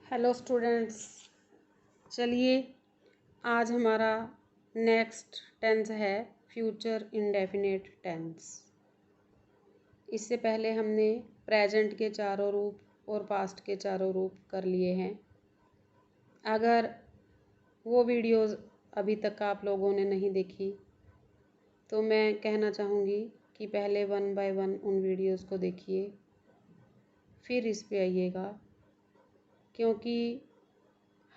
Hello students, चलिए आज हमारा नेक्स्ट टेंस है फ्यूचर इंडेफिनिट टेंस। इससे पहले हमने प्रेजेंट के चारों रूप और पास्ट के चारों रूप कर लिए हैं। अगर वो वीडियोस अभी तक आप लोगों ने नहीं देखी तो मैं कहना चाहूँगी कि पहले 1 बाय 1 उन वीडियोस को देखिए, फिर इस पे आइएगा, क्योंकि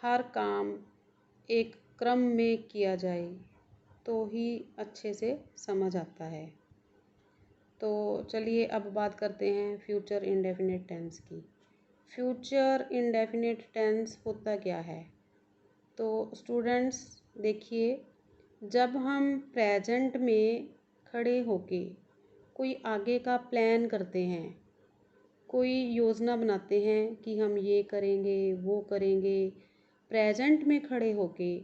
हर काम एक क्रम में किया जाए तो ही अच्छे से समझ आता है। तो चलिए अब बात करते हैं फ्यूचर इंडेफिनिट टेंस की। फ्यूचर इंडेफिनिट टेंस होता क्या है? तो स्टूडेंट्स देखिए, जब हम प्रेजेंट में खड़े होके कोई आगे का प्लान करते हैं, कोई योजना बनाते हैं कि हम ये करेंगे वो करेंगे, प्रेजेंट में खड़े होके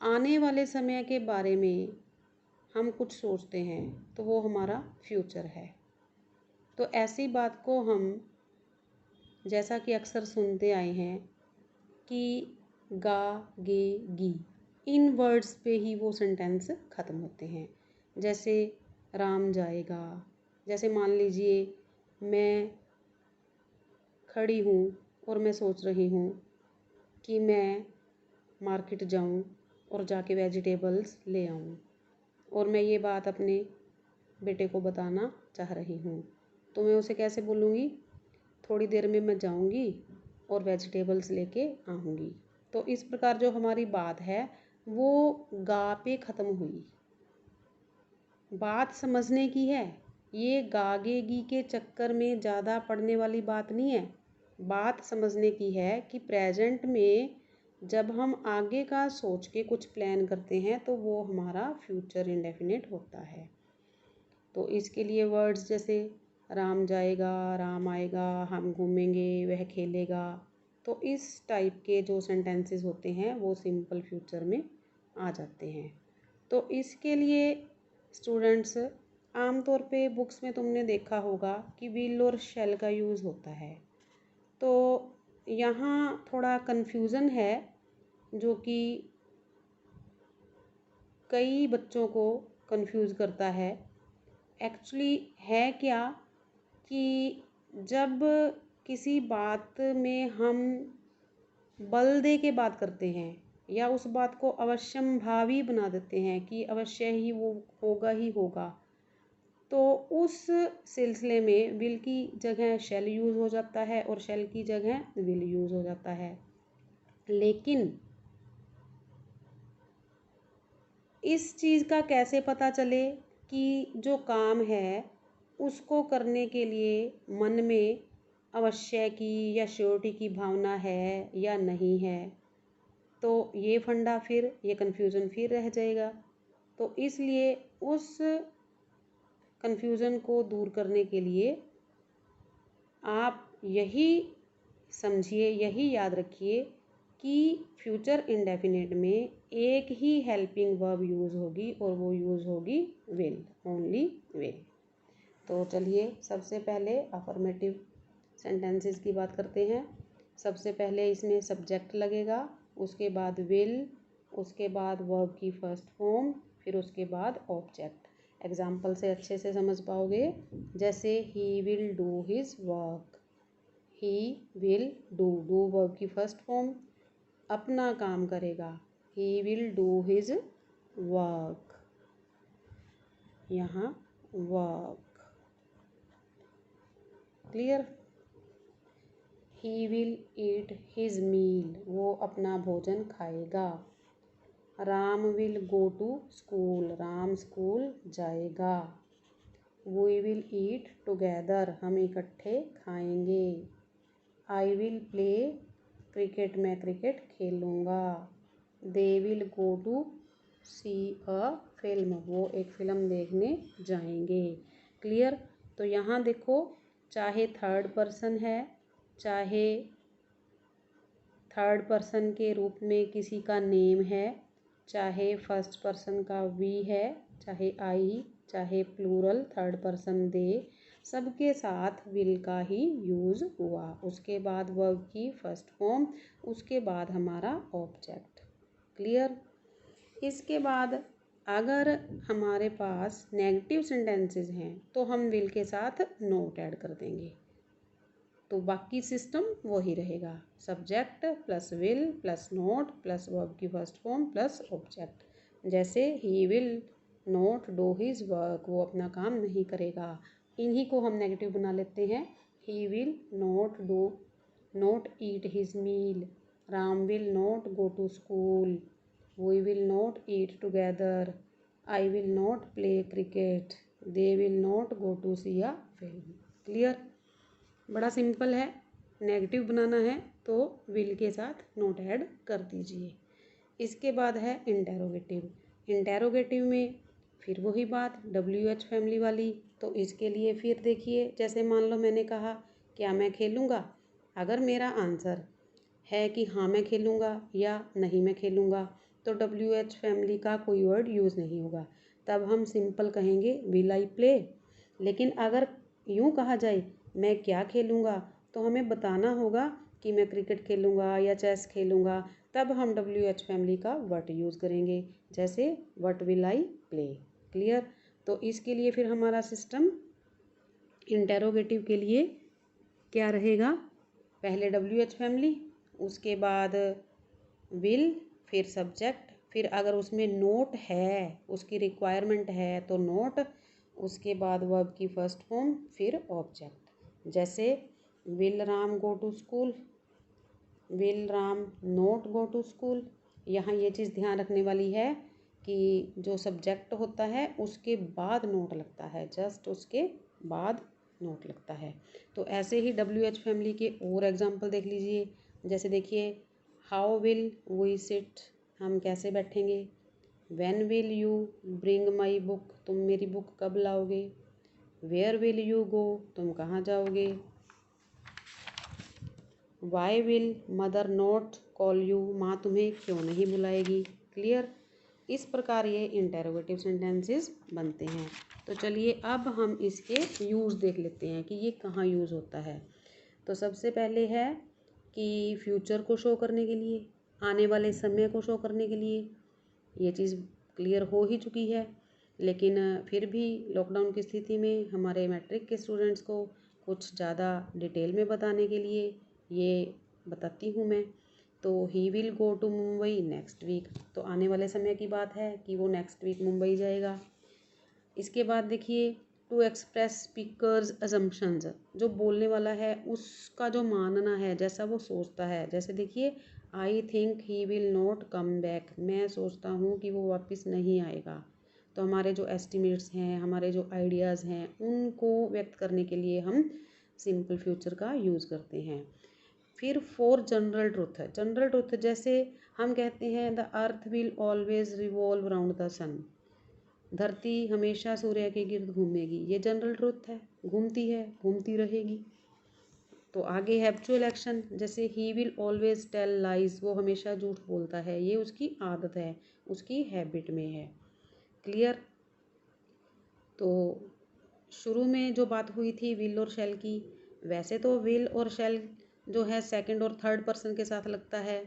आने वाले समय के बारे में हम कुछ सोचते हैं तो वो हमारा फ्यूचर है। तो ऐसी बात को हम जैसा कि अक्सर सुनते आए हैं कि गा गे गी, इन वर्ड्स पे ही वो सेंटेंस ख़त्म होते हैं। जैसे राम जाएगा, जैसे मान लीजिए मैं खड़ी हूँ और मैं सोच रही हूँ कि मैं मार्केट जाऊँ और जाके वेजिटेबल्स ले आऊँ, और मैं ये बात अपने बेटे को बताना चाह रही हूँ, तो मैं उसे कैसे बोलूँगी? थोड़ी देर में मैं जाऊँगी और वेजिटेबल्स लेके आऊँगी। तो इस प्रकार जो हमारी बात है वो गा पे ख़त्म हुई। बात समझने की है, ये गागेगी के चक्कर में ज़्यादा पढ़ने वाली बात नहीं है। बात समझने की है कि प्रेजेंट में जब हम आगे का सोच के कुछ प्लान करते हैं तो वो हमारा फ्यूचर इंडेफिनिट होता है। तो इसके लिए वर्ड्स जैसे राम जाएगा, राम आएगा, हम घूमेंगे, वह खेलेगा, तो इस टाइप के जो सेंटेंसेस होते हैं वो सिंपल फ्यूचर में आ जाते हैं। तो इसके लिए स्टूडेंट्स आमतौर पे बुक्स में तुमने देखा होगा कि विल और शैल का यूज़ होता है। तो यहाँ थोड़ा कन्फ्यूज़न है जो कि कई बच्चों को कंफ्यूज करता है। एक्चुअली है क्या कि जब किसी बात में हम बल दे के बात करते हैं या उस बात को अवश्यम भावी बना देते हैं कि अवश्य ही वो होगा ही होगा, तो उस सिलसिले में विल की जगह शैल यूज़ हो जाता है और शैल की जगह विल यूज़ हो जाता है। लेकिन इस चीज़ का कैसे पता चले कि जो काम है उसको करने के लिए मन में अवश्य की या श्योरिटी की भावना है या नहीं है? तो ये फंडा फिर ये कन्फ्यूज़न फिर रह जाएगा। तो इसलिए उस कन्फ्यूज़न को दूर करने के लिए आप यही समझिए, यही याद रखिए कि फ्यूचर इंडेफिनिट में एक ही हेल्पिंग वर्ब यूज़ होगी और वो यूज़ होगी विल, ओनली विल। तो चलिए सबसे पहले अफर्मेटिव सेंटेंसेस की बात करते हैं। सबसे पहले इसमें सब्जेक्ट लगेगा, उसके बाद विल, उसके बाद वर्ब की फर्स्ट फॉर्म, फिर उसके बाद ऑब्जेक्ट। एग्जाम्पल से अच्छे से समझ पाओगे। जैसे he will do his work, he will do verb की फर्स्ट फॉर्म, अपना काम करेगा, he will do his work, यहाँ work. Clear? He will eat his meal, वो अपना भोजन खाएगा। Ram will go to school, Ram school जाएगा। वी विल ईट टुगेदर, हम इकट्ठे खाएंगे। आई विल प्ले क्रिकेट, मैं क्रिकेट खेलूँगा। They will go to see a film, वो एक फ़िल्म देखने जाएंगे। क्लियर? तो यहाँ देखो, चाहे थर्ड पर्सन है, चाहे थर्ड पर्सन के रूप में किसी का नेम है, चाहे फर्स्ट पर्सन का वी है, चाहे आई, चाहे प्लूरल थर्ड पर्सन दे, सबके साथ विल का ही यूज़ हुआ। उसके बाद वर्ब की फर्स्ट फॉर्म, उसके बाद हमारा ऑब्जेक्ट। क्लियर। इसके बाद अगर हमारे पास नेगेटिव सेंटेंसेस हैं तो हम विल के साथ नोट ऐड कर देंगे, तो बाकी सिस्टम वही रहेगा, subject plus will plus note plus verb की फर्स्ट फॉर्म प्लस ऑब्जेक्ट। जैसे he will not do his work, वो अपना काम नहीं करेगा, इन्हीं को हम नेगेटिव बना लेते हैं। He will not do not eat his meal, Ram will not go to school, we will not eat together, I will not play cricket, they will not go to see a film. Clear. बड़ा simple है, negative बनाना है तो will के साथ note add कर दीजिए। इसके बाद है इंटेरोगेटिव। इंटेरोगेटिव में फिर वही बात WH फैमिली वाली, तो इसके लिए फिर देखिए, जैसे मान लो मैंने कहा क्या मैं खेलूँगा, अगर मेरा आंसर है कि हाँ मैं खेलूँगा या नहीं मैं खेलूँगा, तो WH फैमिली का कोई वर्ड यूज़ नहीं होगा, तब हम सिंपल कहेंगे विल आई प्ले। लेकिन अगर यूँ कहा जाए मैं क्या खेलूँगा, तो हमें बताना होगा कि मैं क्रिकेट खेलूँगा या चेस खेलूँगा, तब हम WH फैमिली का वट यूज़ करेंगे, जैसे what will I play. Clear. तो इसके लिए फिर हमारा सिस्टम इंटेरोगेटिव के लिए क्या रहेगा, पहले WH फैमिली, उसके बाद विल, फिर सब्जेक्ट, फिर अगर उसमें नोट है, उसकी रिक्वायरमेंट है तो नोट, उसके बाद वर्ब की फर्स्ट फॉर्म, फिर ऑब्जेक्ट। जैसे will Ram go to school, will Ram not go to school. यहाँ ये चीज़ ध्यान रखने वाली है कि जो सब्जेक्ट होता है उसके बाद नोट लगता है, जस्ट उसके बाद नोट लगता है। तो ऐसे ही WH फैमिली के और एग्जांपल देख लीजिए। जैसे देखिए, हाउ विल वी सिट, हम कैसे बैठेंगे, when will you bring my book, तुम मेरी बुक कब लाओगे, वेयर विल यू गो, तुम कहाँ जाओगे, why will mother not call you, माँ तुम्हें क्यों नहीं बुलाएगी। क्लियर। इस प्रकार ये इंटेरोगेटिव सेंटेंसेस बनते हैं। तो चलिए अब हम इसके यूज़ देख लेते हैं कि ये कहाँ यूज़ होता है। तो सबसे पहले है कि फ्यूचर को शो करने के लिए, आने वाले समय को शो करने के लिए, ये चीज़ क्लियर हो ही चुकी है, लेकिन फिर भी लॉकडाउन की स्थिति में हमारे मैट्रिक के स्टूडेंट्स को कुछ ज़्यादा डिटेल में बताने के लिए ये बताती हूँ मैं। तो he will go to Mumbai next week, तो आने वाले समय की बात है कि वो नेक्स्ट वीक मुंबई जाएगा। इसके बाद देखिए, टू एक्सप्रेस स्पीकर्स अजम्पशंस, जो बोलने वाला है उसका जो मानना है, जैसा वो सोचता है। जैसे देखिए, I think he will not come back, मैं सोचता हूँ कि वो वापस नहीं आएगा। तो हमारे जो एस्टिमेट्स हैं, हमारे जो आइडियाज़ हैं, उनको व्यक्त करने के लिए हम सिंपल फ्यूचर का यूज़ करते हैं। फिर फॉर जनरल ट्रुथ है, जनरल ट्रुथ जैसे हम कहते हैं the earth will always revolve around the sun, धरती हमेशा सूर्य के गिर्द घूमेगी, ये जनरल ट्रुथ है, घूमती है, घूमती रहेगी। तो आगे हैबिचुअल एक्शन, जैसे he will always tell lies, वो हमेशा झूठ बोलता है, ये उसकी आदत है, उसकी हैबिट में है। क्लियर। तो शुरू में जो बात हुई थी विल और शैल की, वैसे तो विल और शैल जो है सेकंड और थर्ड पर्सन के साथ लगता है,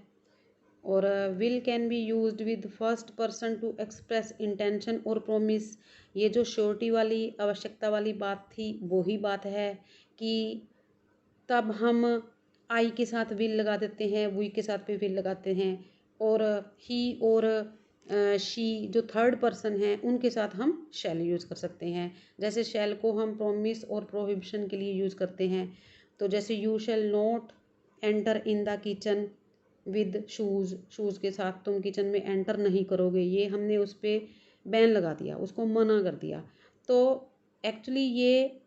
और will can be used with first person to express intention और प्रोमिस। ये जो श्योरिटी वाली, आवश्यकता वाली बात थी, वही बात है कि तब हम आई के साथ विल लगा देते हैं, वी के साथ भी विल लगाते हैं, और ही और शी जो थर्ड पर्सन है उनके साथ हम शैल यूज़ कर सकते हैं। जैसे शैल को हम प्रोमिस और प्रोहिबिशन के लिए यूज़ करते हैं, तो जैसे you shall not enter in the kitchen with shoes, shoes के साथ तुम किचन में एंटर नहीं करोगे, ये हमने उस पर बैन लगा दिया, उसको मना कर दिया। तो एक्चुअली ये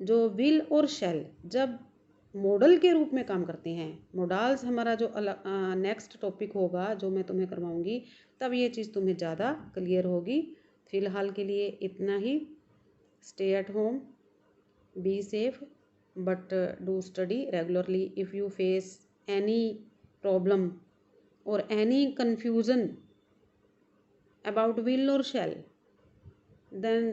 जो विल और शैल जब मॉडल के रूप में काम करते हैं, मोडाल्स हमारा जो नेक्स्ट टॉपिक होगा जो मैं तुम्हें करवाऊंगी, तब ये चीज़ तुम्हें ज़्यादा क्लियर होगी। फ़िलहाल के लिए इतना ही। Stay at home, be safe, but do study regularly. If you face any problem or any confusion about will or shall, then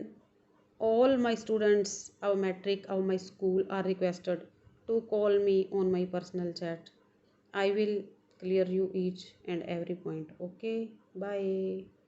all my students our metric of my school are requested to call me on my personal chat. I will clear you each and every point. Okay, bye.